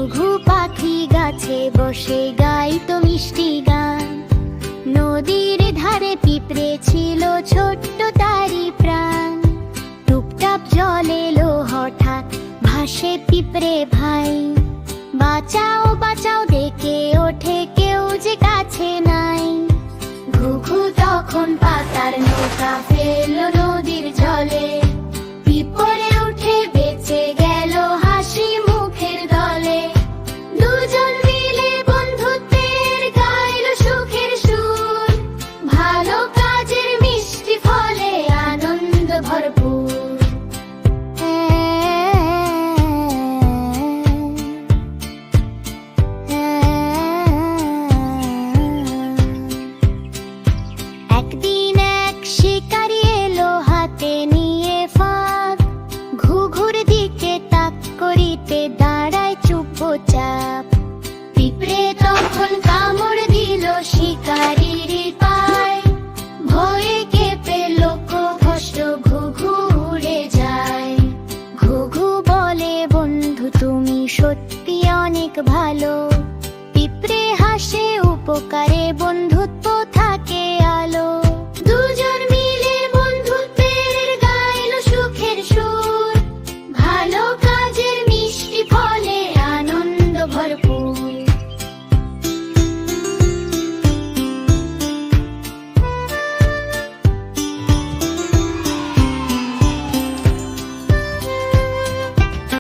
ঘুঘু পাখি গাছে বসে গাইতো মিষ্টি গান। নদীর ধারে পিঁপড়ে ছিল ছোট্ট তারি প্রাণ। টুপটাপ জল এলো হঠাৎ, ভাসে পিঁপড়ে ভাই। বাঁচাও বাঁচাও ডেকে ওঠে, কেউ যে কাছে নাই। ঘুঘু তখন পাতার নৌকা ফেললো নদীর জলে। পিঁপড়ে উঠে বেঁচে গেল হাসি মুখের দলে। দুজন মিলে বন্ধুত্বের গাইলো সুখের সুর। ভালো কাজের মিষ্টি ফলে আনন্দ ভরপুর। একদিন এক শিকারি এলো হাতে নিয়ে ফাঁদ। ঘুঘুর দিকে তাক করিতে দাঁড়ায় চুপচাপ। পিঁপড়ে তখন কামড় দিল শিকারির পায়। ভয়ে কেঁপে লোকভ্রষ্ট ঘুঘু উড়ে যায়। ঘুঘু বলে, বন্ধু তুমি সত্যি অনেক ভালো। পিঁপড়ে হাসে, উপকারে বন্ধুত্ব থাকে